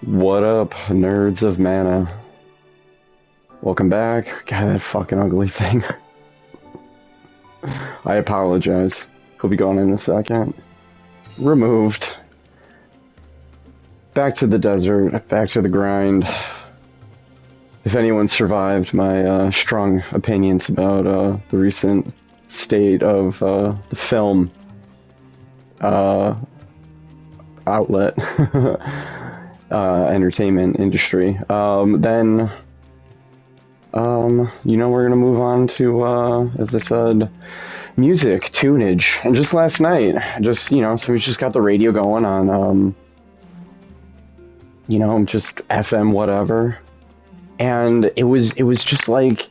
What up, nerds of mana? Welcome back. God, that fucking ugly thing. I apologize. He'll be going in a second. Removed. Back to the desert. Back to the grind. If anyone survived my strong opinions about the recent state of the film outlet, entertainment industry, then we're gonna move on to, as I said, music, tunage. And just last night, so we just got the radio going on, just FM whatever. And it was just like,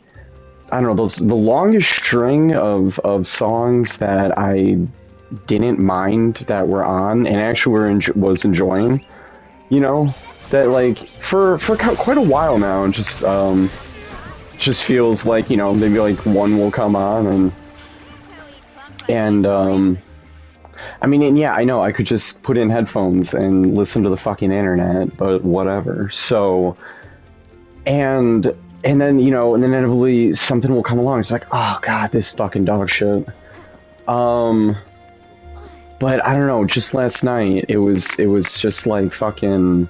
I don't know, the longest string of songs that I didn't mind that were on and actually was enjoying, that like for quite a while now, and just feels like, maybe like one will come on and I mean, and yeah, I know I could just put in headphones and listen to the fucking internet, but whatever. So, and then, and then inevitably something will come along. It's like, oh god, this fucking dog shit. But I don't know, just last night it was just like fucking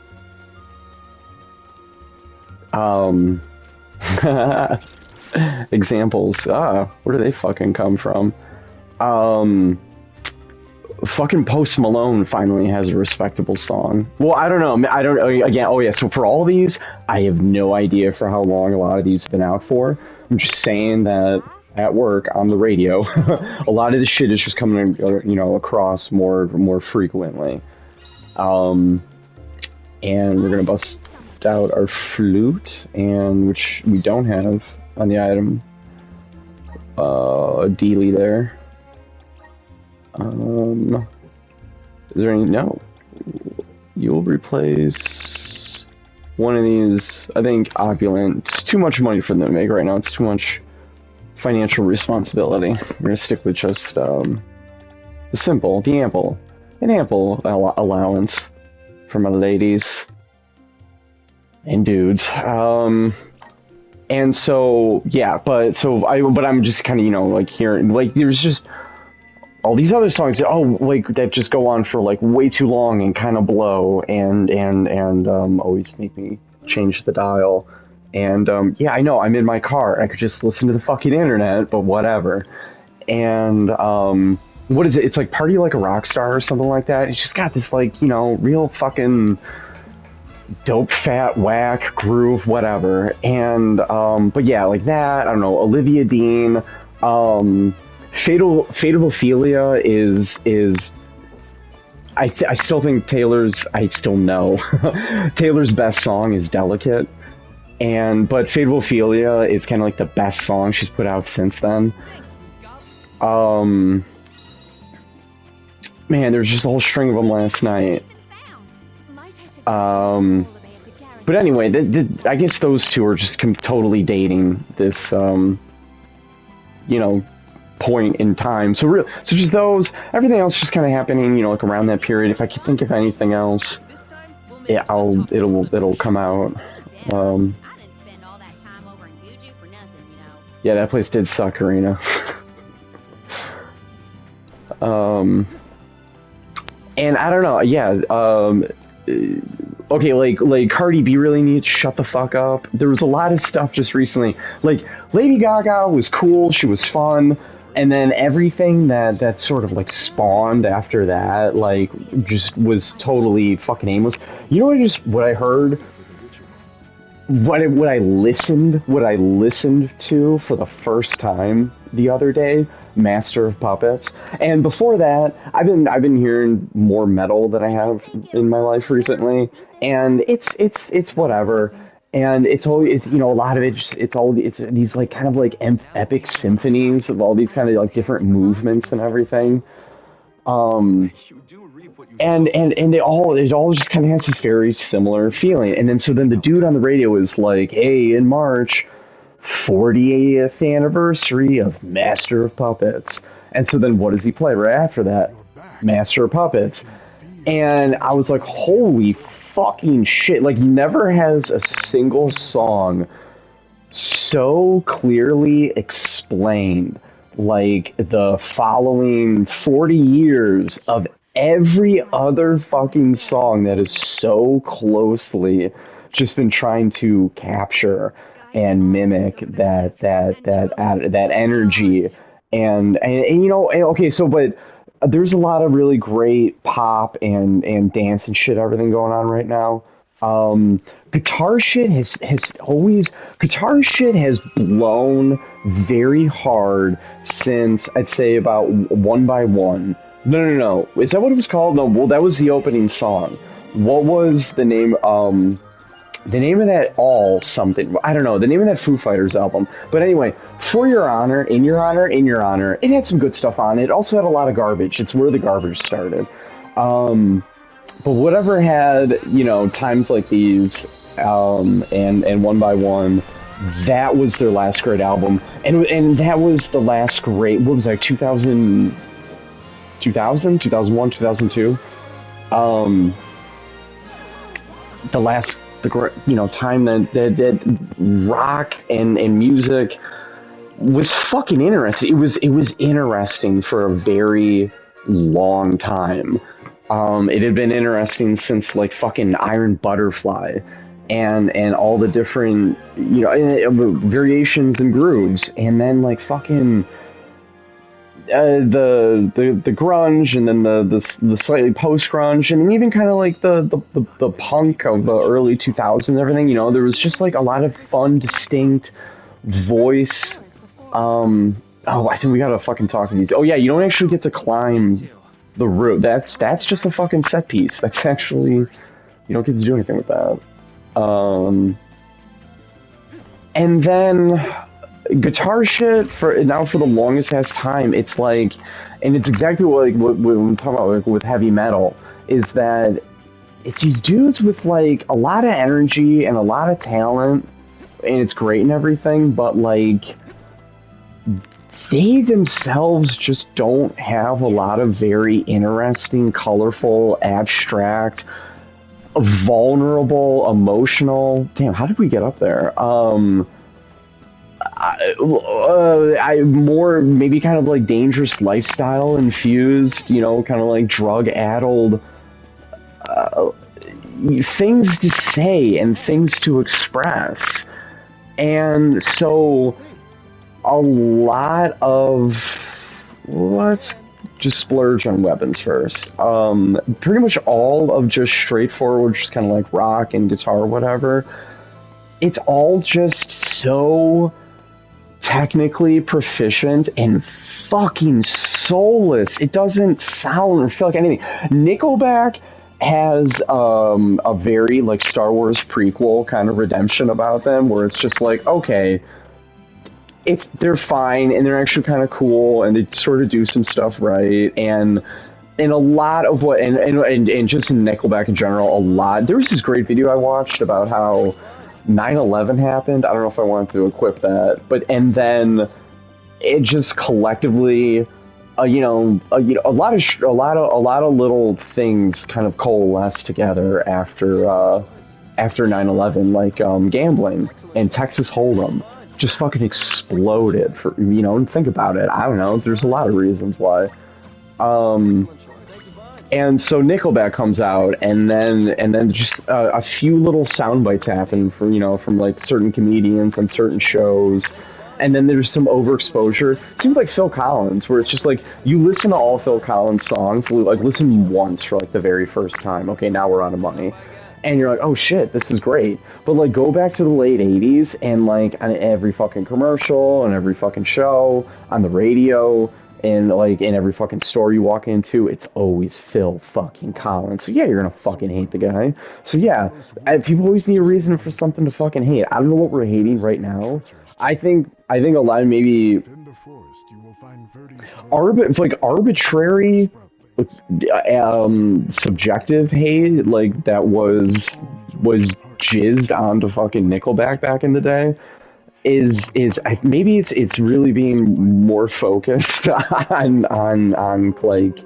examples. Where do they fucking come from? Fucking Post Malone finally has a respectable song. Well, I don't know. I don't know. Again, oh yeah, so for all these, I have no idea for how long a lot of these have been out for. I'm just saying that at work on the radio, a lot of this shit is just coming, across more frequently. And we're gonna bust out our flute, and which we don't have on the item. A dealy there. Is there any? No. You'll replace one of these. I think Opulent. It's too much money for them to make right now. It's too much financial responsibility. We're gonna stick with just the simple, the ample, an ample allowance for my ladies and dudes. And so yeah, but I'm just kind of like hearing like there's just all these other songs that just go on for like way too long and kind of blow and always make me change the dial. And yeah, I know I'm in my car. I could just listen to the fucking internet, but whatever. And what is it? It's like Party Like a Rock Star or something like that. It's just got this like real fucking dope, fat, whack groove, whatever. And but yeah, like that. I don't know. Olivia Dean. Fate of Ophelia is I still think I still know Taylor's best song is Delicate, but Fate of Ophelia is kind of like the best song she's put out since then. Man, there's just a whole string of them last night. But anyway, I guess those two are just totally dating this point in time. So just those. Everything else just kind of happening, like around that period. If I could think of anything else, yeah, it'll come out. Yeah, that place did suck, Karina. And I don't know. Yeah. Okay, like Cardi B really needs to shut the fuck up. There was a lot of stuff just recently. Like Lady Gaga was cool. She was fun. And then everything that sort of like spawned after that, like, just was totally fucking aimless. You know what I heard? What I listened to for the first time the other day, Master of Puppets. And before that, I've been hearing more metal than I have in my life recently, and it's whatever. And it's always, a lot of it's these like kind of like epic symphonies of all these kind of like different movements and everything. And it all just kind of has this very similar feeling. And then the dude on the radio is like, hey, in March, 40th anniversary of Master of Puppets. And so then what does he play right after that? Master of Puppets. And I was like, holy fucking shit. Like, never has a single song so clearly explained, like, the following 40 years of every other fucking song that is so closely just been trying to capture and mimic that energy and you know, okay, so but there's a lot of really great pop and dance and shit, everything going on right now. um Guitar shit has always, guitar shit has blown very hard since, I'd say, about One by One. No, is that what it was called? No, well, that was the opening song. What was the name of that, all something, I don't know the name of that Foo Fighters album, but anyway, For Your Honor, In Your Honor, In Your Honor, it had some good stuff on it. It also had a lot of garbage. It's where the garbage started. um but whatever had, you know, Times Like These, and One by One, that was their last great album, and that was the last great, what was that, 2001, 2002. um the last, you know, time that rock and music was fucking interesting. It was interesting for a very long time. It had been interesting since like fucking Iron Butterfly, and all the different, you know, variations and grooves, and then like fucking the grunge, and then the slightly post grunge, and then even kind of like the punk of the early 2000s and everything. You know, there was just like a lot of fun, distinct voice. Oh, I think we gotta fucking talk to these. Oh yeah, you don't actually get to climb the roof. That's just a fucking set piece. That's actually, you don't get to do anything with that. And then guitar shit, for now, for the longest ass time, it's like, and it's exactly what, like, what we're talking about, like, with heavy metal, is that it's these dudes with like a lot of energy and a lot of talent, and it's great and everything, but like they themselves just don't have a lot of very interesting, colorful, abstract, vulnerable, emotional. Damn, how did we get up there? I more maybe kind of like dangerous lifestyle infused, you know, kind of like drug addled, uh, things to say and things to express. And so a lot of, let's just splurge on weapons first. Pretty much all of just straightforward, just kind of like rock and guitar, whatever. It's all just so technically proficient and fucking soulless. It doesn't sound or feel like anything. Nickelback has a very like Star Wars prequel kind of redemption about them, where it's just like, okay, if they're fine and they're actually kind of cool and they sort of do some stuff right, and a lot of what, and just Nickelback in general, a lot. There was this great video I watched about how 9/11 happened. I don't know if I wanted to equip that, but and then it just collectively, a lot of little things kind of coalesced together after 9/11, like gambling and Texas Hold'em just fucking exploded for, you know, and think about it. I don't know. There's a lot of reasons why. And so Nickelback comes out, and then just a few little sound bites happen from, you know, from like certain comedians on certain shows, and then there's some overexposure. It seems like Phil Collins, where it's just like you listen to all Phil Collins songs, like listen once for like the very first time. Okay, now we're out of money, and you're like, oh shit, this is great. But like go back to the late '80s, and like on every fucking commercial and every fucking show on the radio, and like in every fucking store you walk into, it's always Phil fucking Collins. So yeah, you're gonna fucking hate the guy. So yeah, people always need a reason for something to fucking hate. I don't know what we're hating right now. I think a lot of maybe arbitrary, subjective hate, like that was jizzed onto fucking Nickelback back in the day, is maybe it's really being more focused on like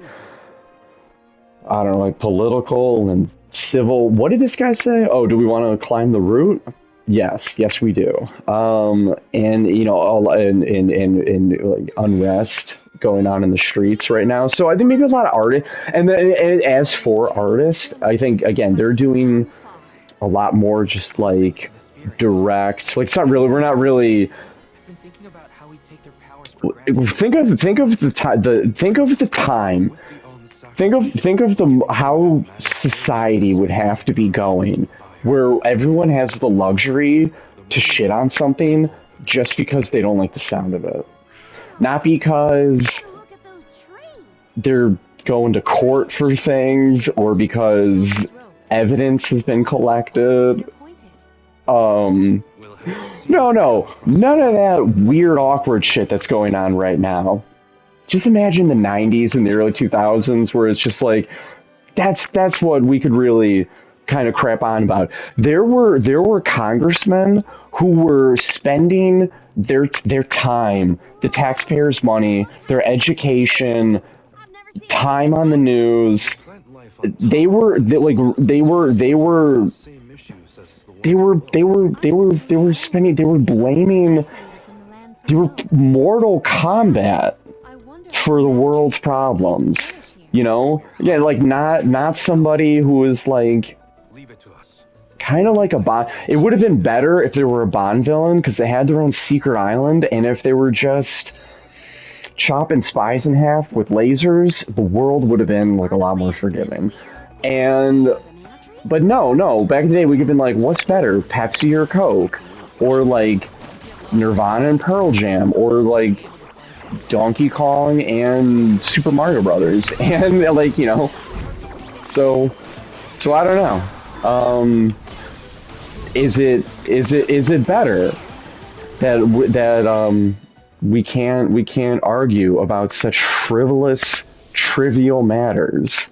I don't know, like political and civil. What did this guy say? Oh, do we want to climb the route? Yes, yes, we do. And you know, all in like unrest going on in the streets right now. So I think maybe a lot of artists, and then and as for artists, I think again they're doing a lot more just like direct. Like it's not really. We're not really. I've been thinking about how we take their powers for granted. Think of the time. Think of the time. Think of the how society would have to be going, where everyone has the luxury to shit on something just because they don't like the sound of it, not because Look at those trees. they're going to court for things or because evidence has been collected. Pointed. No, none of that weird, awkward shit that's going on right now. Just imagine the 90s and the early 2000s where it's just like, that's what we could really kind of crap on about. There were congressmen who were spending their time, the taxpayers' money, their education, I've never seen time on the news. They were spending, they were blaming, they were Mortal Kombat I wonder for the world's problems. You know, yeah, like not somebody who was like Leave it to us. kind of like a Bond. It would have been better if they were a Bond villain because they had their own secret island, and if they were just chopping spies in half with lasers, the world would have been like a lot more forgiving. And banana tree? but no, back in the day we could have been like, what's better, Pepsi or Coke, or like Nirvana and Pearl Jam, or like Donkey Kong and Super Mario Brothers, and like you know, so I don't know. Is it better that we can't argue about such frivolous, trivial matters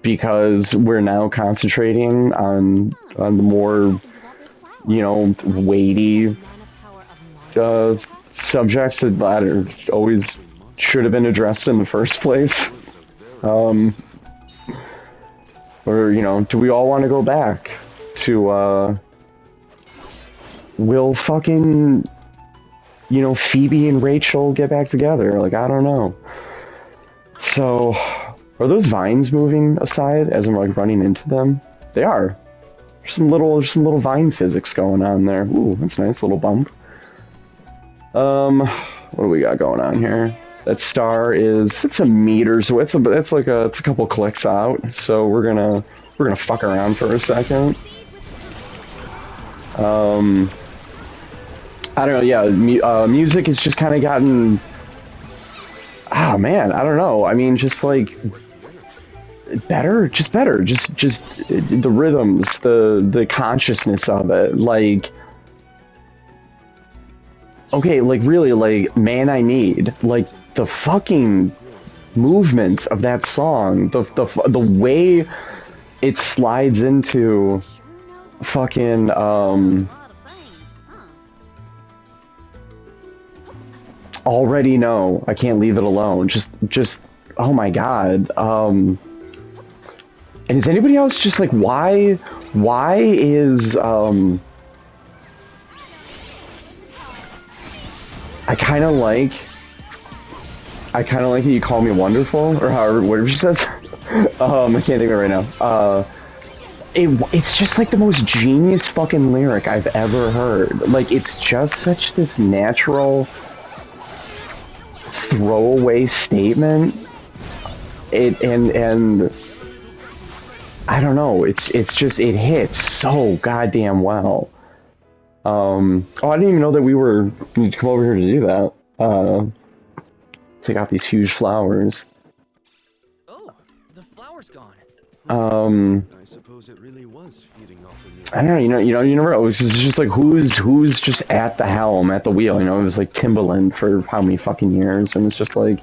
because we're now concentrating on the more you know weighty Banana power of Mars. subjects that are always should have been addressed in the first place. Or, you know, do we all want to go back to, will fucking, you know, Phoebe and Rachel get back together? Like, I don't know. So, are those vines moving aside as I'm, like, running into them? They are. There's some little vine physics going on there. Ooh, that's nice, little bump. What do we got going on here? That star it's a meter, so it's a couple clicks out. So we're gonna fuck around for a second. I don't know. Yeah, music has just kind of gotten. Ah, man, I don't know. I mean, just like better, just the rhythms, the consciousness of it, like. Okay, like really, like Man I Need, like the fucking movements of that song, the way it slides into fucking A lot of things, huh? Already Know, I Can't Leave It Alone. Just oh my god. And is anybody else just like why is I kind of like that you call me wonderful, or however, whatever she says. I can't think of it right now. It's just like the most genius fucking lyric I've ever heard. Like, it's just such this natural throwaway statement. And I don't know. It's just it hits so goddamn well. Oh, I didn't even know that we were going to come over here to do that. Take out these huge flowers. Oh, the flower's gone. I suppose it really was feeding off the music. I don't know, you never know. It's just like who's just at the helm, at the wheel. You know, it was like Timbaland for how many fucking years, and it's just like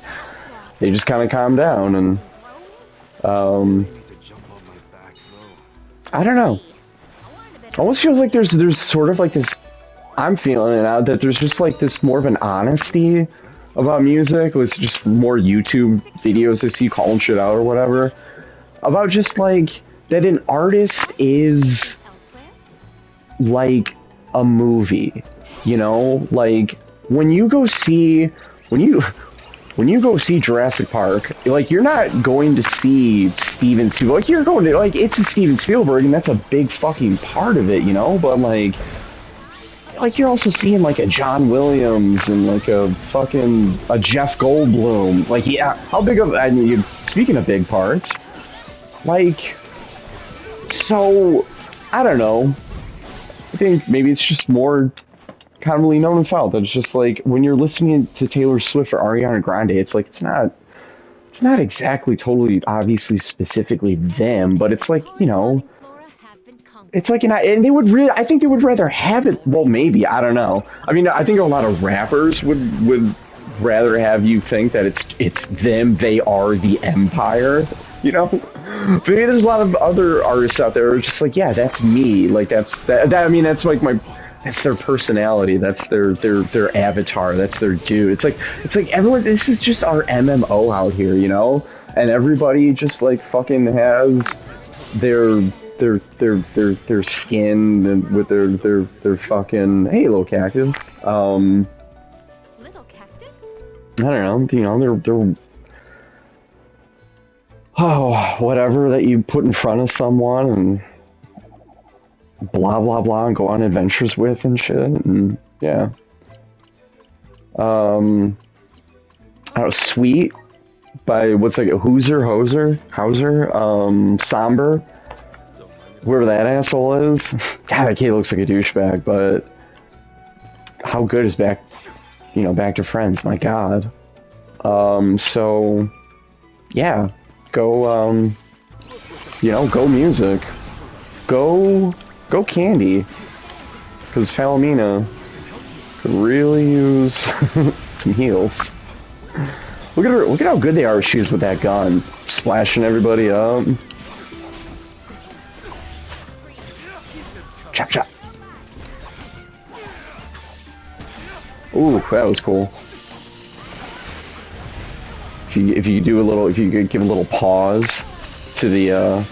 they just kind of calm down and I need to jump on my back though. I don't know. Almost feels like there's sort of like this. I'm feeling it out that there's just like this more of an honesty about music. It's just more YouTube videos I see calling shit out or whatever. about just like that an artist is Elsewhere? like a movie, you know, like when you go see Jurassic Park, like you're not going to see Steven Spielberg. Like you're going to like it's a Steven Spielberg, and that's a big fucking part of it, you know. But like you're also seeing like a John Williams and like a Jeff Goldblum. Like yeah, how big of? I mean, speaking of big parts, like so I don't know. I think maybe it's just more commonly known and felt that it's just like when you're listening to Taylor Swift or Ariana Grande, it's like it's not exactly totally obviously specifically them, but it's like, you know, Flora have been conquered. it's like and they would really I think they would rather have it, well maybe, I don't know. I mean, I think a lot of rappers would rather have you think that it's them, they are the empire, you know? But maybe there's a lot of other artists out there who are just like, yeah, that's me. Like that I mean that's like that's their personality. That's their avatar. That's their dude. It's like everyone. This is just our MMO out here, you know. And everybody just like fucking has their skin and with their fucking Halo cactus. Little cactus? I don't know. You know, they're whatever that you put in front of someone and blah blah blah and go on adventures with and shit, and yeah. I don't know, Sweet by what's like a Hauser, Somber, whoever that asshole is. God, that kid looks like a douchebag, but how good is Back to Friends? My God. So yeah, go go music, go Candy, because Palomina could really use some heals. Look at her! Look at how good they are. She is with that gun, splashing everybody up. Chop chop. Ooh, that was cool. If you could give a little pause to the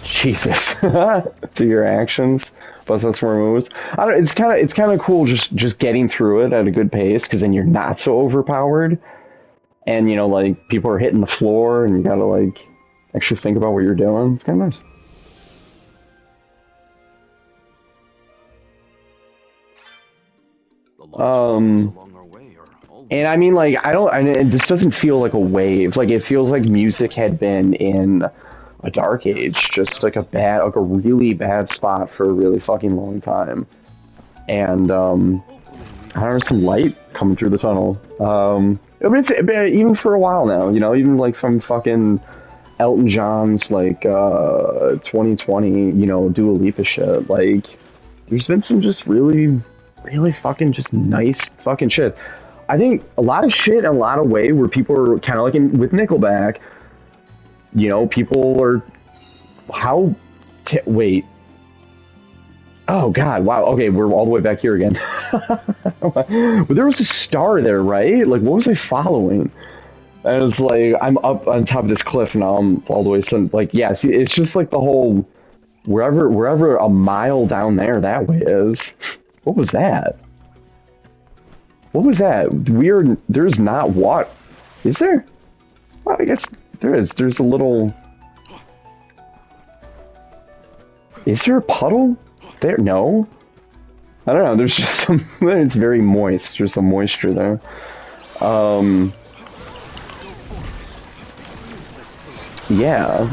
Jesus to your actions, plus that's more moves. I don't. It's kind of cool just getting through it at a good pace, because then you're not so overpowered, and you know, like people are hitting the floor, and you gotta like actually think about what you're doing. It's kind of nice. The large flowers along our way are all And I mean, like, this doesn't feel like a wave. Like, it feels like music had been in a dark age, just like a really bad spot for a really fucking long time. And, I don't know, some light coming through the tunnel. It's even for a while now, you know, even like from fucking Elton John's, like, 2020, you know, Dua Lipa shit. Like, there's been some just really fucking just nice fucking shit. I think a lot of shit in a lot of way where people are kind of like with Nickelback, you know, people are wait. Oh god, wow. Okay, we're all the way back here again. But there was a star there, right? Like, what was I following? And it's like I'm up on top of this cliff now. I'm all the way like, yeah, see, it's just like the whole wherever a mile down there that way is. What was that? What was that? Weird. There's not what? Is there? Well, I guess there is. There's a little. Is there a puddle there? No. I don't know. There's just some. It's very moist. There's some moisture there. Yeah.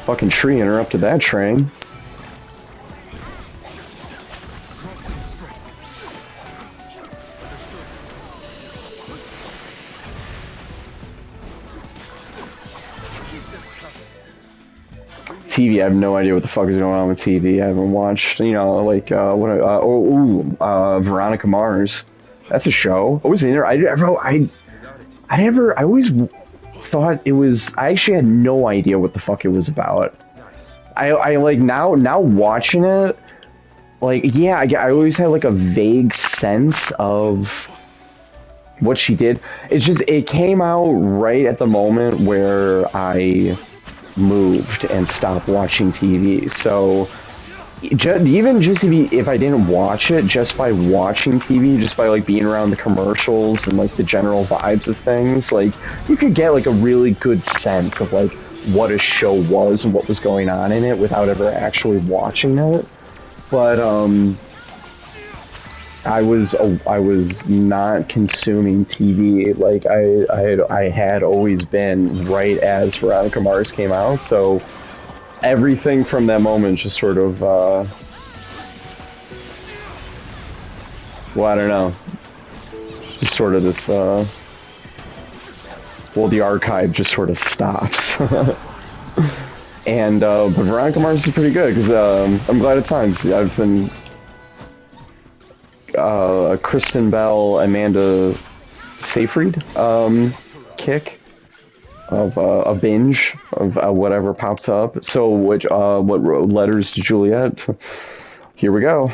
Fucking tree interrupted that train. TV, I have no idea what the fuck is going on with TV. I haven't watched, you know, like, Veronica Mars. That's a show. I was in there. I always thought it was, I actually had no idea what the fuck it was about. I like, now watching it, like, yeah, I always had like a vague sense of what she did. It's just it came out right at the moment where I moved and stopped watching TV. So even just if I didn't watch it, just by watching TV, just by like being around the commercials and like the general vibes of things, like you could get like a really good sense of like what a show was and what was going on in it without ever actually watching it. But I was not consuming TV like I had always been right as Veronica Mars came out, so everything from that moment just sort of well, I don't know, just sort of this well, the archive just sort of stops. And but Veronica Mars is pretty good because I'm glad at times I've been Kristen Bell, Amanda Seyfried kick of a binge of whatever pops up. So what wrote Letters to Juliet? Here we go.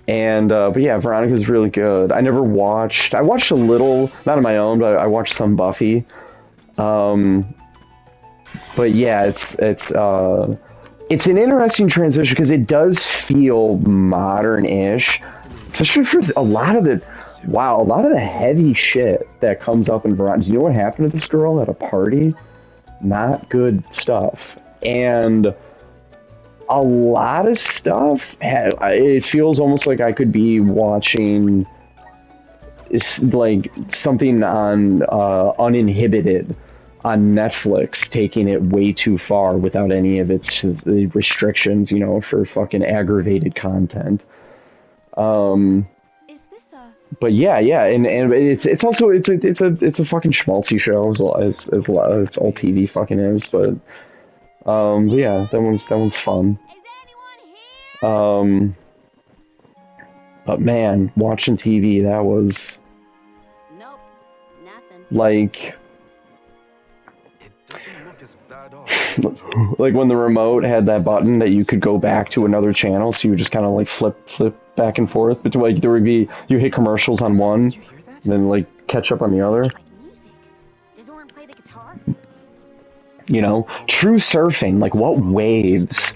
But yeah, Veronica's really good. I watched a little, not on my own, but I watched some Buffy. But yeah, it's an interesting transition because it does feel modern-ish, especially for a lot of the heavy shit that comes up in Veronica. Do you know what happened to this girl at a party? Not good stuff. And a lot of stuff, it feels almost like I could be watching like something on Uninhibited on Netflix, taking it way too far without any of its restrictions, you know, for fucking aggravated content. Is this a... But yeah, and it's also it's a fucking schmaltzy show as all TV fucking is, but yeah, that one's fun. Is anyone here? But man, watching TV, that was Nope. Nothing. like It doesn't look as bad off. like when the remote had that button that you could go back to another channel, so you just kind of like flip back and forth. But like there would be, you hit commercials on one, Did you hear that? and then like catch up on the other. Like music. Does Oren play the guitar? You know, true surfing. Like what waves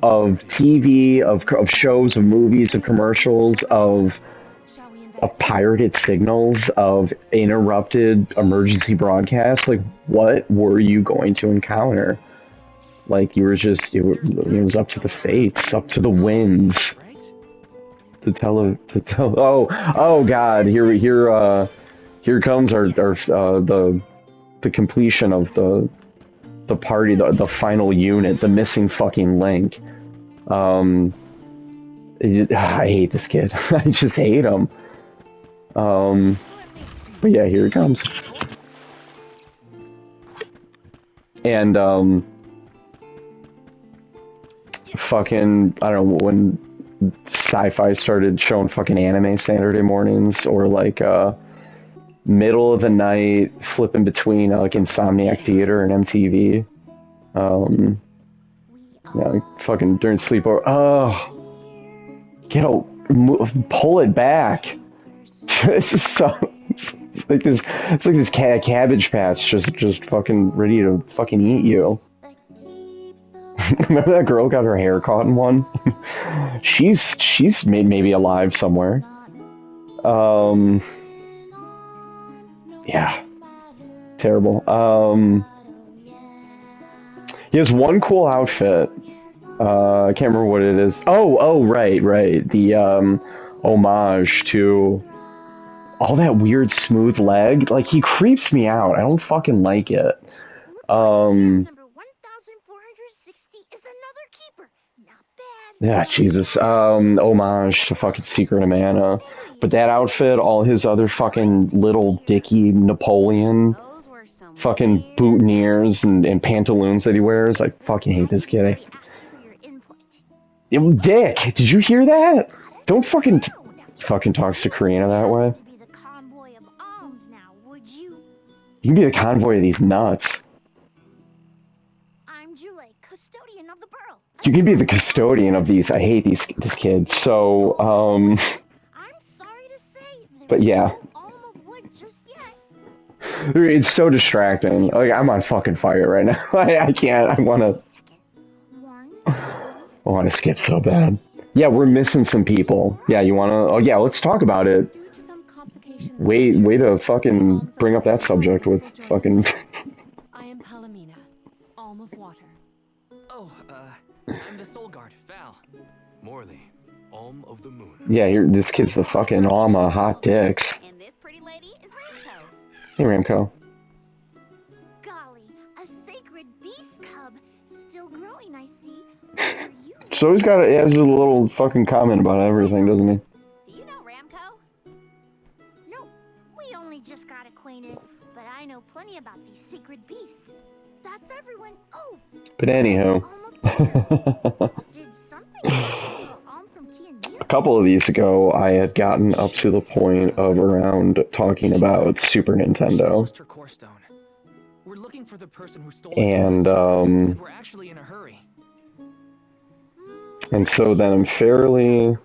of TV, of shows, of movies, of commercials, of Shall we of pirated signals, of interrupted emergency broadcasts. Like what were you going to encounter? Like you were just, it was up to the fates, up to the winds Right? to tell. Oh God! Here comes our the completion of the party, the final unit, the missing fucking link. I hate this kid. I just hate him. But yeah, here it comes. And fucking, I don't know, when Sci-Fi started showing fucking anime Saturday mornings, or like middle of the night flipping between like Insomniac Theater and MTV. Yeah, like, fucking during sleepover. Oh, pull it back. It's just so, it's like this Cabbage Patch just fucking ready to fucking eat you. Remember that girl got her hair caught in one? she's maybe alive somewhere. Yeah, terrible. He has one cool outfit. I can't remember what it is. Oh, right. The homage to all that weird smooth leg. Like, he creeps me out. I don't fucking like it. Number 1460 is another keeper. Not bad. Yeah, Jesus. Homage to fucking Secret of Mana. But that outfit, all his other fucking little dicky Napoleon Those were some fucking boutonnieres and pantaloons that he wears, I fucking hate this kid. Ask for your input. Dick, did you hear that? Don't fucking talks to Karina that way. To be the convoy of alms now, would you? You can be the convoy of these nuts. I'm Jule, custodian of the Pearl. You can be the custodian of these. I hate this kid. So, I'm sorry to say, there But yeah, Alm of Wood just yet. it's so distracting. Like, I'm on fucking fire right now. I can't. I wanna Second. One, I wanna skip so bad. Yeah, we're missing some people. Yeah, you wanna? Oh yeah, let's talk about it. Due to some complications, Way to fucking bring up that subject with fucking. I am Palomina, Alm of Water. Oh, I'm the Soul Guard, Val. Morley, Alm of the Moon. Yeah, this kid's the fucking Alma hot dicks. and this pretty lady is Ramco. Hey Ramco. Golly, a sacred beast cub. Still growing, I see. Are you? So he's got he has a little fucking comment about everything, doesn't he? Do you know Ramco? No, we only just got acquainted, but I know plenty about these secret beasts. That's everyone. Oh, But anywho, Alm of Fire. Did something happen to Alm from a Tiandia? couple of these ago, I had gotten up to the point of around talking about Super She Nintendo, lost her core stone. We're looking for the person who stole it from and us. And we're actually in a hurry. and so then I'm fairly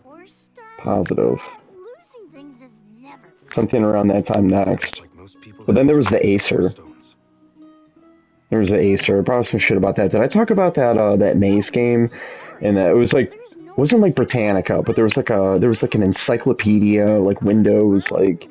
positive Losing things is never fun. something around that time next. Like most people But then there was the that Acer. stones. There was the Acer. Probably some shit about that. Did I talk about that that maze game? And it was like wasn't like Britannica, but there was like an encyclopedia, like Windows like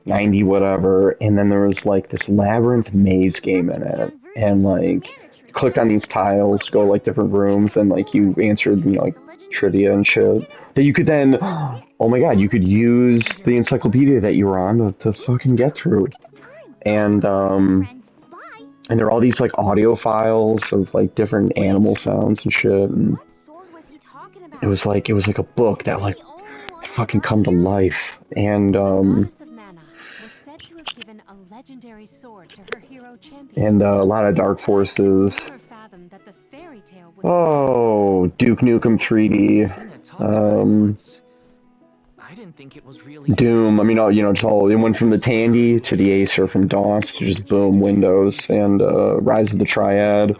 90 whatever, and then there was like this labyrinth maze game in it, and like you clicked on these tiles to go like different rooms, and like you answered like trivia and shit that you could then oh my god, you could use the encyclopedia that you were on to fucking get through. And and there are all these like audio files of like different animal sounds and shit, and What sword was he talking about? it was like a book that like The only one fucking come to life. And Goddess of Mana was said to have given a legendary sword to her hero champion. and a lot of Dark Forces. Never fathomed that the fairy tale was Oh, Duke Nukem 3D, Athena talked about it once. I didn't think it was really Doom. I mean, all it's all it went from the Tandy to the Acer, from DOS to just boom Windows, and Rise of the Triad.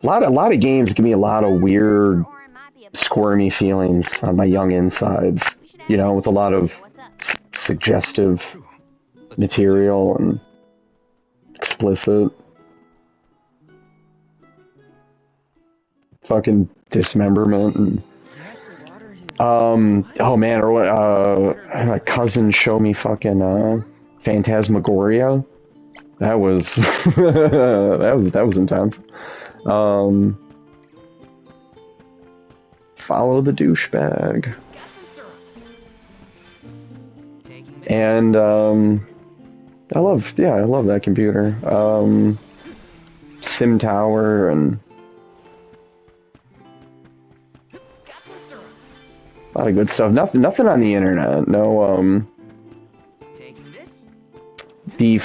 A lot of games give me a lot of weird, Orin might be a squirmy feelings on my young insides. We should You ask know, him with a lot of what's up. suggestive True. Let's material and explicit. Fucking dismemberment and Yes, water is oh man, or what my cousin showed me fucking Phantasmagoria. That was that was intense. Follow the douchebag. got some syrup. Taking this. And I love that computer. Sim Tower and Got some syrup. a lot of good stuff. Nothing on the internet. No Taking this. the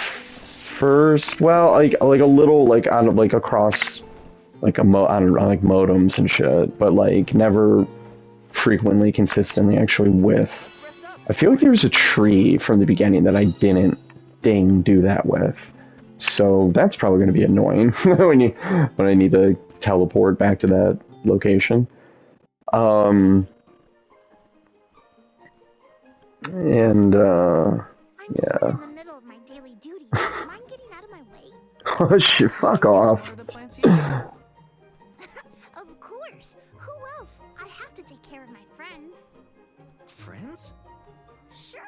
first, well, like a little like on like across like on like modems and shit, but like never frequently, consistently, actually with. Let's rest up. I feel like there's a tree from the beginning that I didn't do that with, so that's probably going to be annoying when I need to teleport back to that location. And I'm yeah. stuck in the middle of my daily duties. Mind getting out of my way? Oh shit! Fuck off. Water the plants here? Of course. Who else? I have to take care of my friends. Friends? Sure.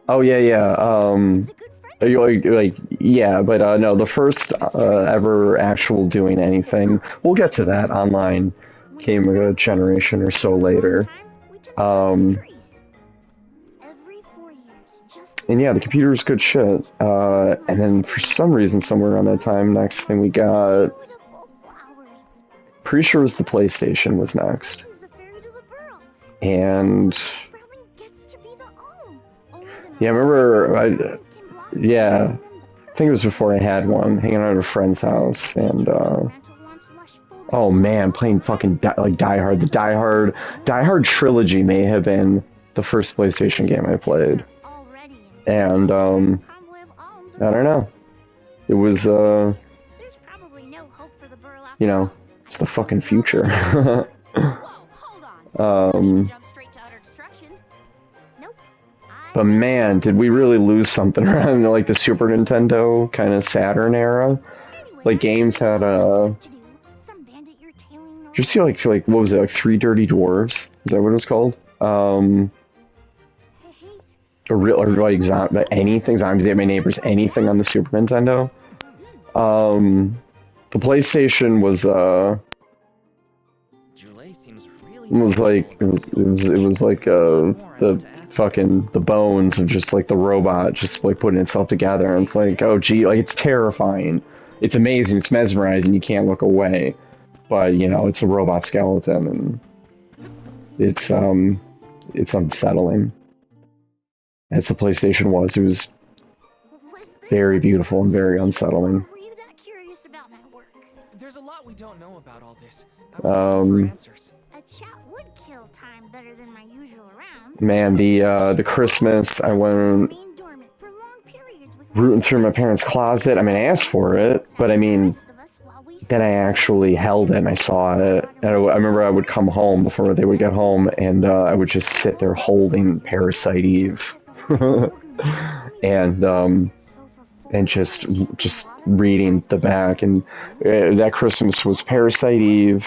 Oh yeah. He's a good friend. Are you like yeah, but no, the first ever actual doing anything. We'll get to that online. Came a generation or so later. Every 4 years, just And yeah, the computer is good shit. And then for some reason, somewhere around that time, next thing we got, beautiful flowers. pretty sure it was the PlayStation was next. Who's the fairy to the burl? And Sprouting gets to be the Alm. Only the yeah, I most remember, vibrant can blossom, yeah, making them I think it was before I had one, hanging out at a friend's house, and oh man, playing fucking Die Hard. The Die Hard trilogy may have been the first PlayStation game I played, and I don't know. It was There's probably no hope for the burl after you know, all. it's the fucking future. Whoa, hold on. Jump straight to utter destruction. Nope. But man, did we really lose something around like the Super Nintendo kind of Saturn era? Like games had did you see like what was it, like Three Dirty Dwarves? Is that what it was called? Or like anything, Zombies Ate My Neighbors, anything on the Super Nintendo. The PlayStation was Julie seems really it was like the fucking the bones of just like the robot just like putting itself together, and it's like, oh gee, like it's terrifying, it's amazing, it's mesmerizing, you can't look away, but you know it's a robot skeleton and it's unsettling. As the PlayStation was, it was very beautiful and very unsettling. Were you that curious about my work? There's a lot we don't know about all this. Answers. A chat would kill time better than my usual rounds. Man, the Christmas, I went Remain dormant for long periods with rooting through my parents' closet. I mean, I asked for it, but I mean, then I actually held it and I saw it. And I remember I would come home before they would get home, and I would just sit there holding Parasite Eve. and just reading the back, and that Christmas was Parasite Eve,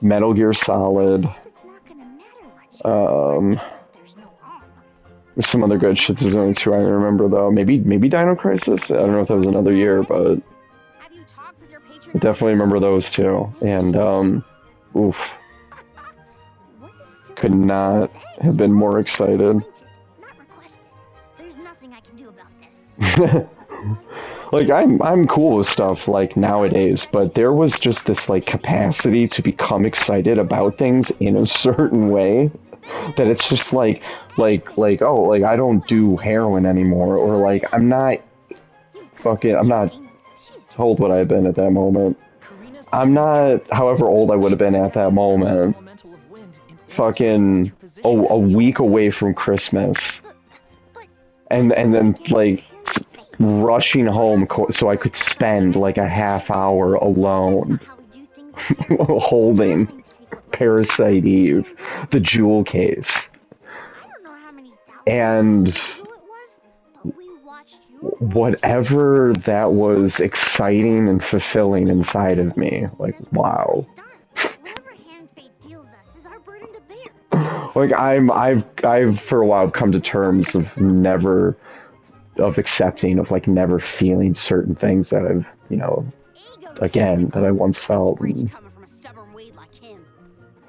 Metal Gear Solid, there's some other good shit. There's only two I remember though. Maybe Dino Crisis. I don't know if that was another year, but I definitely remember those two. And oof, could not have been more excited. Like I'm cool with stuff like nowadays, but there was just this like capacity to become excited about things in a certain way that it's just like oh, like I don't do heroin anymore, or like I'm not how old would I have been at that moment? I'm not however old I would have been at that moment. Fucking a week away from Christmas. And then like rushing home so I could spend like a half hour alone holding Parasite Eve, the jewel case. And whatever that was exciting and fulfilling inside of me, like wow. Like I've for a while come to terms of never feeling certain things that I've, you know, again, that I once felt. And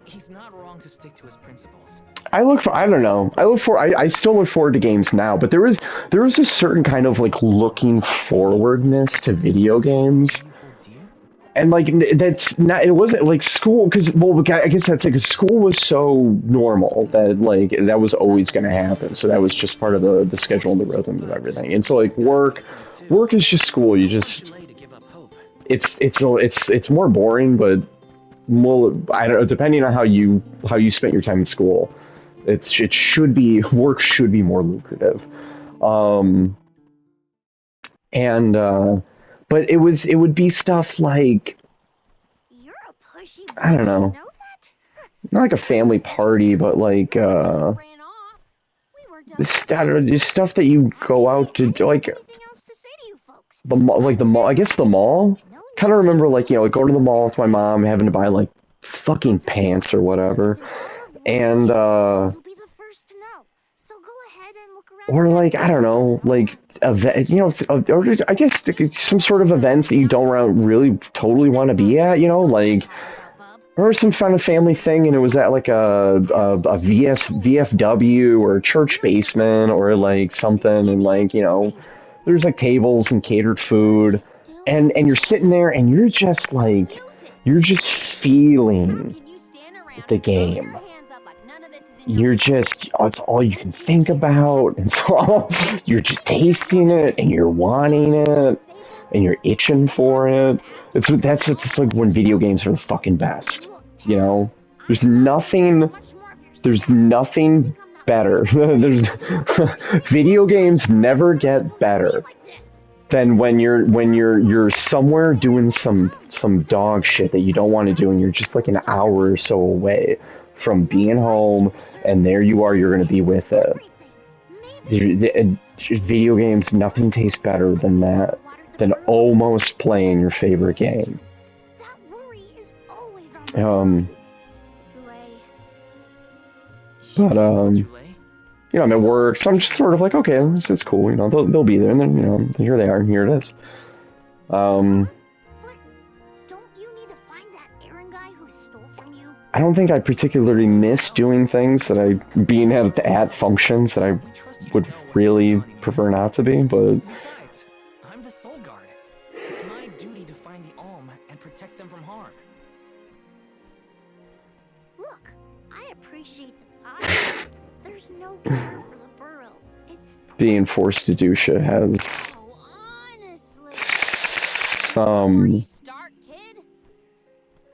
He's not wrong to stick to his principles. I still look forward to games now, but there was a certain kind of like looking forwardness to video games. And like that's not, it wasn't like school, because I guess that's like school was so normal that like that was always going to happen, so that was just part of the schedule and the rhythm of everything. And so like work is just school. You just it's more boring, but more, I don't know, depending on how you spent your time in school, work should be more lucrative. But it would be stuff like, I don't know, not like a family party, but like this stuff that you go out to, like the mall. I guess the mall. Kind of remember like, you know, like going to the mall with my mom, having to buy like fucking pants or whatever, and or like, I don't know, like event, you know, or I guess some sort of events that you don't really totally want to be at, you know, like, or some kind of family thing, and it was at like a VFW or a church basement or like something, and like, you know, there's like tables and catered food, and you're sitting there and you're just feeling the game. You're just, it's all you can think about, and so you're just tasting it, and you're wanting it, and you're itching for it. It's like when video games are the fucking best, you know? There's nothing better. Video games never get better than when you're somewhere doing some dog shit that you don't want to do, and you're just like an hour or so away from being home, and there you are, you're going to be with it. Video games, nothing tastes better than that. Than almost playing your favorite game. That worry is always on my mind. But Jule? you know, I'm at work, so I'm just sort of like, okay, it's cool, you know, they'll be there, and then, you know, here they are, and here it is. But don't you need to find that Aaron guy who stole from you? I don't think I particularly miss doing things that being at functions that I We trust you to would know what's really going on in your prefer life. not to be, but Besides, I'm the Soul Guard. It's my duty to find the Alm and protect them from harm. Look, I appreciate the thought. There's no cure for the burrow. It's being forced to do shit has Oh, honestly. some Start, kid.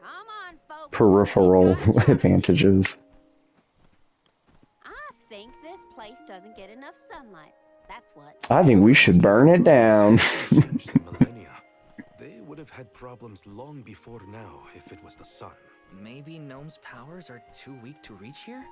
Come on, folks. peripheral We've got a job. advantages. I think this place doesn't get enough sunlight. That's what. I think we should burn it down. Changed in millennia. They would have had problems long before now if it was the sun. Maybe Gnome's powers are too weak to reach here?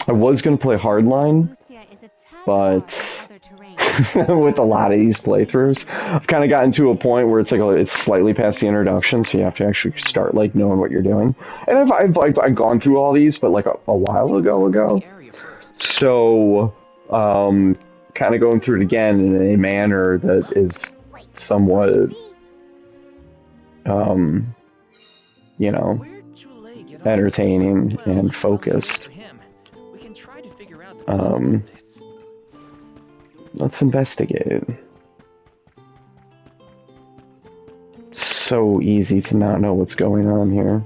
I was gonna play Hardline Lucia is a tad but- far in other terrain. with a lot of these playthroughs. I've kind of gotten to a point where it's like it's slightly past the introduction, so you have to actually start like knowing what you're doing. And I've gone through all these, but like a while ago. The area first. So kind of going through it again in a manner that is somewhat you know, Where'd Jule get off entertaining to? Well, and I'll go focused. after him. We can try to figure out the cause of this. Let's investigate. So easy to not know what's going on here.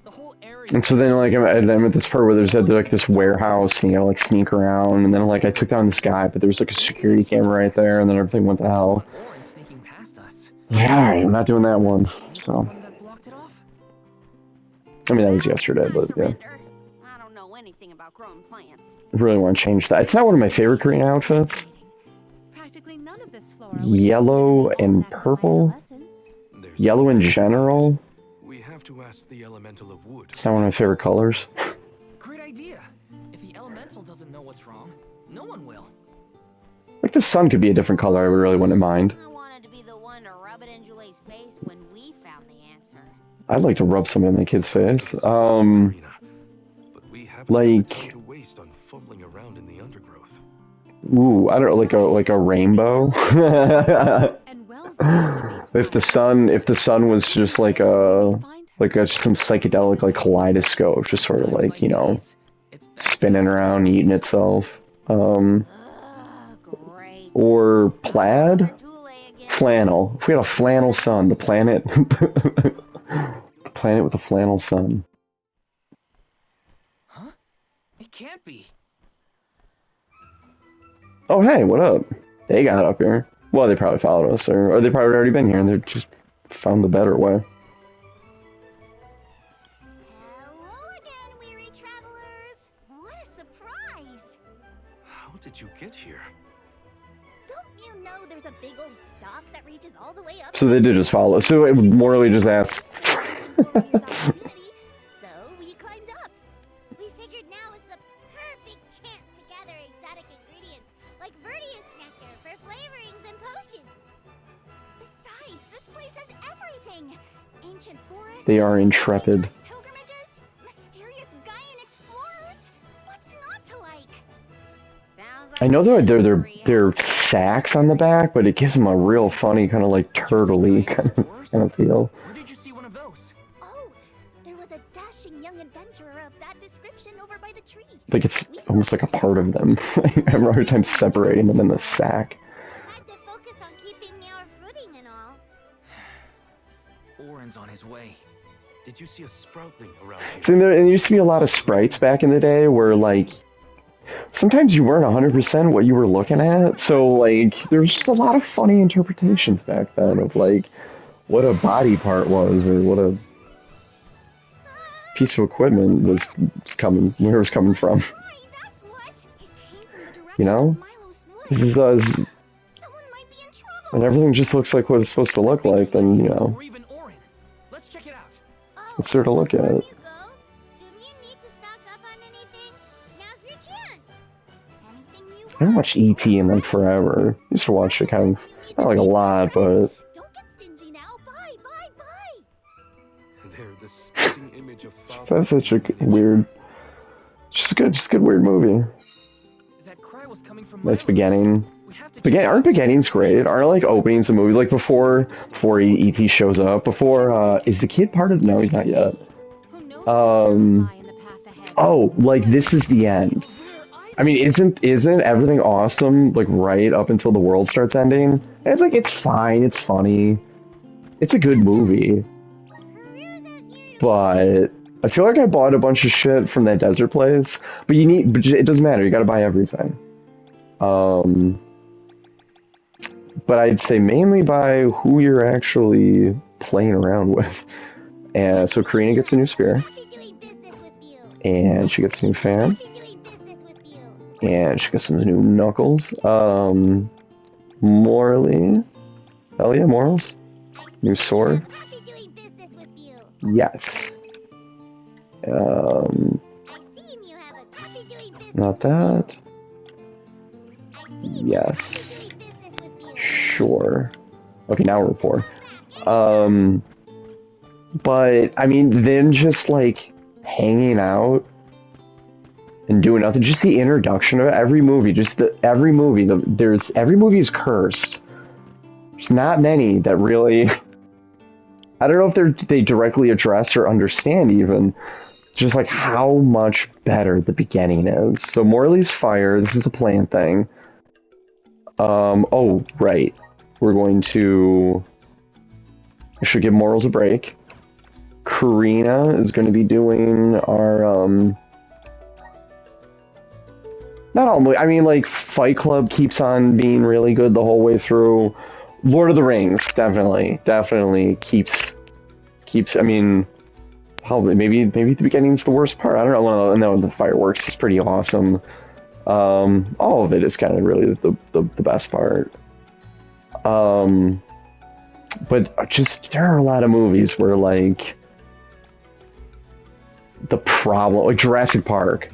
The whole area. And so then, like, I'm at this part where there's like this warehouse, and you gotta like sneak around, and then like I took down this guy, but there's like a security camera right there, and then everything went to hell. Orin sneaking past us. Yeah, alright, I'm not doing that one. He's the So, one that blocked it off. I mean, that was yesterday, but yeah, Surrender. I don't know anything about growing plants. I really want to change that. It's not one of my favorite green outfits. Practically none of this flora was Yellow included in and Almanacs of purple? Adolescence. There's Yellow in general. We have to ask the elemental of wood. It's not one of my favorite colors. Great idea. If the elemental doesn't know what's wrong, no one will. Like the sun could be a different color. I really wouldn't mind. I wanted to be the one to rub it in Jule's face when we found the answer. I'd like to rub something in the kid's face. But we haven't like- the time to waste on fumbling around in the undergrowth. Ooh, I don't know, like a rainbow. And well versed in these if the sun was just like just some psychedelic like kaleidoscope, just sort of Times like, you know, these, it's best to spinning use around, eating itself. Great. Or plaid, Jule again. flannel. If we had a flannel sun, the planet, the planet with a flannel sun. Huh? It can't be. Oh hey, what up? They got up here. Well, they probably followed us, or they probably already been here, and they just found the better way. Hello again, weary travelers. What a surprise. How did you get here? Don't you know there's a big old stalk that reaches all the way up? So they did just follow us. So it morally just asked. So we climbed up. We figured now is the perfect chance to gather exotic ingredients like Verdius nectar for flavorings and potions. Besides, this place has everything. Ancient forests. They are intrepid. dangerous pilgrimages, mysterious Gaian explorers. What's not to like? Sounds like I know they're sacks on the back, but it gives them a real funny kind of like turtley kind of feel. Where did you see one of those? Oh, there was a dashing young adventurer of that description over by the tree. Like it's almost like a part of them. I have a hard time separating them in the sack. Had to focus on keeping our footing and all. Orin's on his way. Did you see a sproutling around here? See, there used to be a lot of sprites back in the day where like sometimes you weren't 100% what you were looking at. So like there's just a lot of funny interpretations back then of like what a body part was or what a piece of equipment was coming, where it was coming from. Why, that's what. It came from the direction You know? of Milo's This voice. is Someone might be in trouble. and everything just looks like what it's supposed to look like, then you know. Or even Orin. Let's check it out. What's there to look Before at? you go, do you need to stock up on anything? Now's your chance. Anything you I haven't watched E.T. in like forever. I used to watch it kind of, not like a lot, but Don't get stingy now. Buy. They're the spitting image of father. that's such a weird, just a good weird movie. That cry was coming from Nice Milo's. beginning. We have to Begin, check aren't it out. beginnings great? Aren't like openings of movies like before E.T. shows up? Before is the kid part of? No, he's not yet. Who knows what perils lie in the path ahead? Oh, like this is the end. I mean, isn't everything awesome like right up until the world starts ending? And it's like it's fine, it's funny, it's a good movie, but I feel like I bought a bunch of shit from that desert place. But it doesn't matter. You got to buy everything. But I'd say mainly by who you're actually playing around with. And so Karina gets a new spear, Happy doing business with you. and she gets a new fan, Happy doing business with you. and she gets some new knuckles. Morally, hell yeah, morals. New sword, Happy doing business with you. yes. I see you have a happy doing business. Not that. I see you Yes. happy doing business with you. Sure. Okay, now we're poor. But I mean, then just like hanging out and doing nothing. Just the introduction of every movie. Every movie. Every movie is cursed. There's not many that really. I don't know if they directly address or understand even just like how much better the beginning is. So Morley's fire. This is a plan thing. Oh right. We're going to. I should give morals a break. Karina is going to be doing our, not all, I mean, like, Fight Club keeps on being really good the whole way through. Lord of the Rings, definitely keeps, I mean, probably, maybe the beginning's the worst part. I don't know, no, the fireworks is pretty awesome. All of it is kind of really the best part. But just, there are a lot of movies where, like, the problem, like Jurassic Park,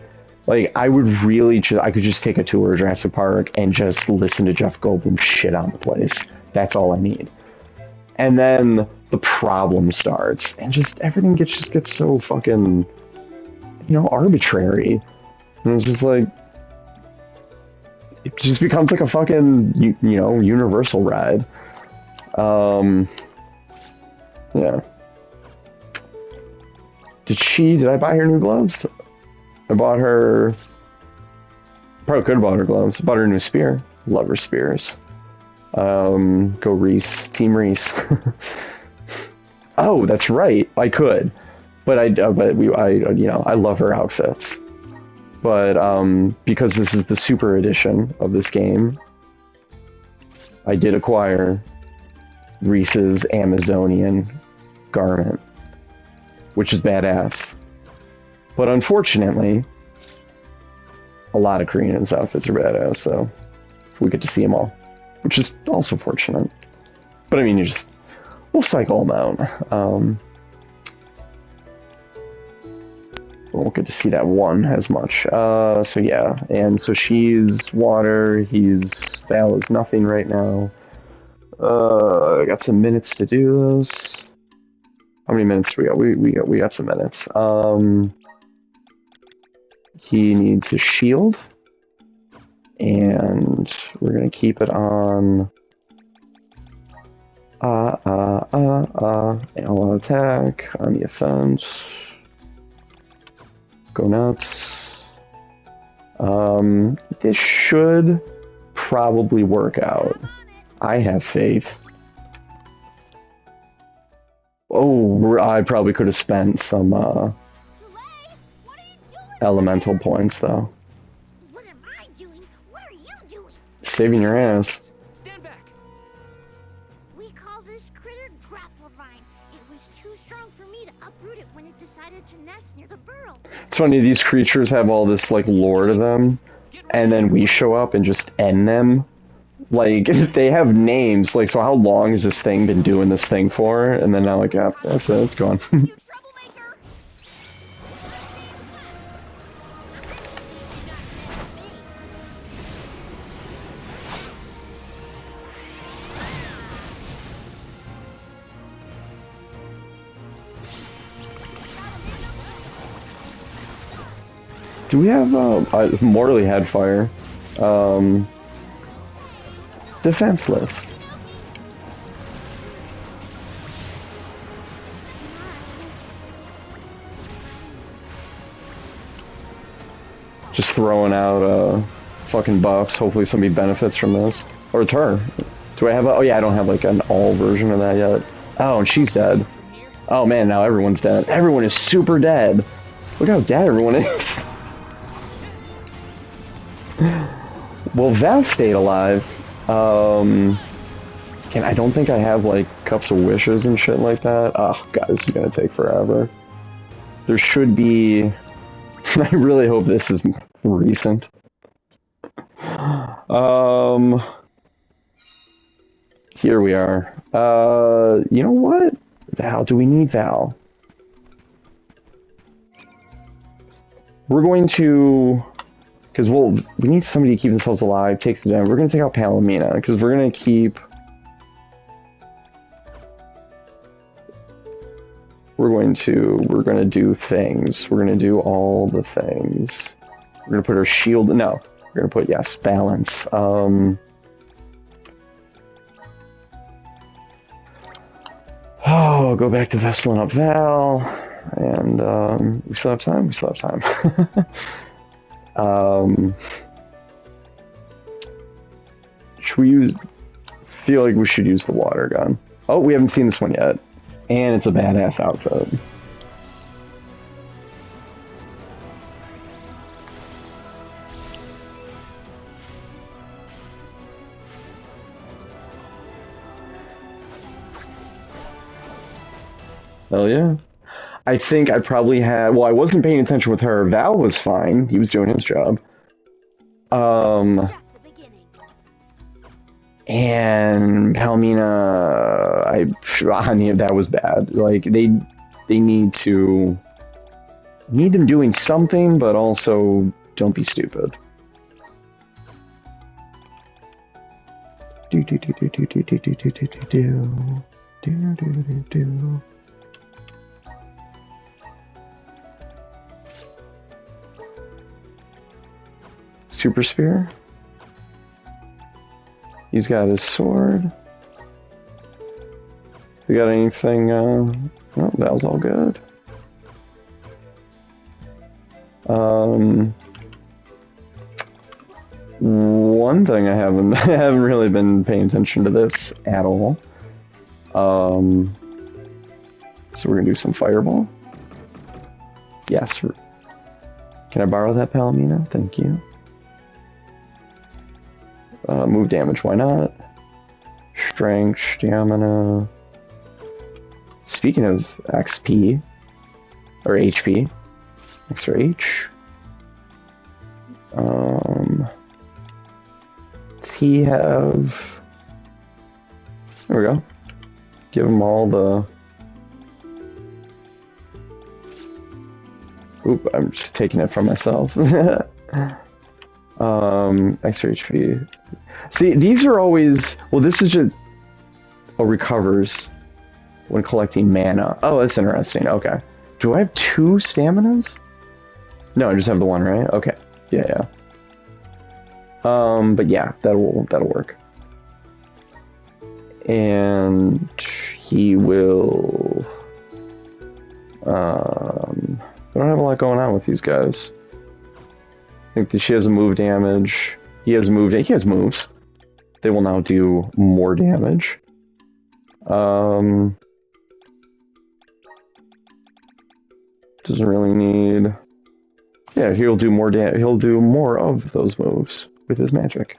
like I could just take a tour of Jurassic Park and just listen to Jeff Goldblum shit on the place. That's all I need. And then the problem starts, and just everything gets so fucking, arbitrary. And it's just like, it just becomes like a fucking, universal ride. Yeah. Did I buy her new gloves? I bought her... Probably could have bought her gloves. Bought her a new spear. Love her spears. Go Reese. Team Reese. Oh, that's right. I could. But I love her outfits. But, because this is the super edition of this game, I did acquire Reese's Amazonian garment, which is badass. But unfortunately, a lot of Karina's outfits are badass, so we get to see them all, which is also fortunate. But I mean, we'll cycle them out. We won't get to see that one as much. So yeah, and so she's water, Val is nothing right now. I got some minutes to do this. How many minutes do we got? We got some minutes. He needs a shield, and we're gonna keep it on. All attack on the offense. Go nuts. This should probably work out. I have faith. Oh, I probably could have spent some elemental points though. What am I doing? What are you doing? Saving your ass. Stand back. We call this critter Grapplevine. It was too strong for me to uproot it when it decided to nest near the burrow. It's funny, these creatures have all this like lore to them, and then we show up and just end them. Like, they have names, like, so how long has this thing been doing this thing for? And then now, like, yeah, that's it, it's gone. You troublemaker! Do we have, Morley had fire. Defenseless. Just throwing out, fucking buffs. Hopefully somebody benefits from this. Or it's her. Do I have a... Oh yeah, I don't have like an all version of that yet. Oh, and she's dead. Oh man, now everyone's dead. Everyone is super dead. Look how dead everyone is. Well, Val stayed alive. I don't think I have like cups of wishes and shit like that. Oh god, this is gonna take forever. There should be... I really hope this is recent. Here we are. You know what? Val, do we need Val? We're going to... Because we need somebody to keep themselves alive, takes the down. We're going to take out Palomina, because we're going to keep... We're going to do things. We're going to do all the things. We're going to put our shield... No. We're going to put, yes, balance. Oh, go back to Vesselin up Val. And, we still have time? We still have time. Should we use... feel like we should use the water gun. Oh, we haven't seen this one yet. And it's a badass outfit. Hell yeah. I think I probably had... Well, I wasn't paying attention with her. Val was fine. He was doing his job. And Palomina... that was bad. Like, they need to... Need them doing something, but also don't be stupid. Do do do do do do do do do do do do do do do. Super Spear. He's got his sword. We got anything, oh, that was all good. One thing I haven't really been paying attention to this at all. So we're gonna do some fireball. Yes. Can I borrow that, Palomina? Thank you. Move damage, why not? Strength, stamina. Speaking of XP, or HP, extra H. Does he have... There we go. Give him all the... Oop, I'm just taking it from myself. Extra HP. See, these are always... Well, this is just... Oh, recovers when collecting mana. Oh, that's interesting. Okay. Do I have 2 staminas? No, I just have the one, right? Okay. Yeah. But yeah, that'll work. And he will... I don't have a lot going on with these guys. I think that she has a move damage. He has moves. They will now do more damage. Doesn't really need... Yeah, he'll do more he'll do more of those moves with his magic.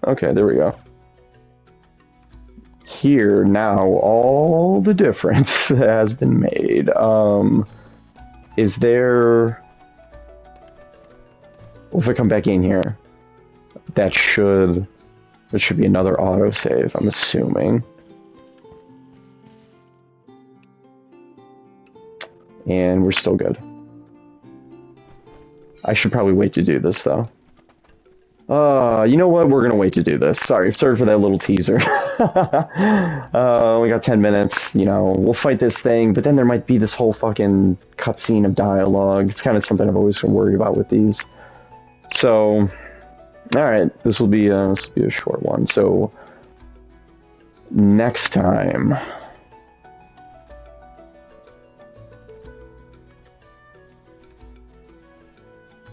Okay, there we go. Here, now, all the difference has been made. Is there... Well, if I come back in here, there should be another autosave, I'm assuming. And we're still good. I should probably wait to do this, though. You know what? We're gonna wait to do this. Sorry for that little teaser. We got 10 minutes. You know, we'll fight this thing, but then there might be this whole fucking cutscene of dialogue. It's kind of something I've always been worried about with these. So, all right, this will be a short one. So, next time.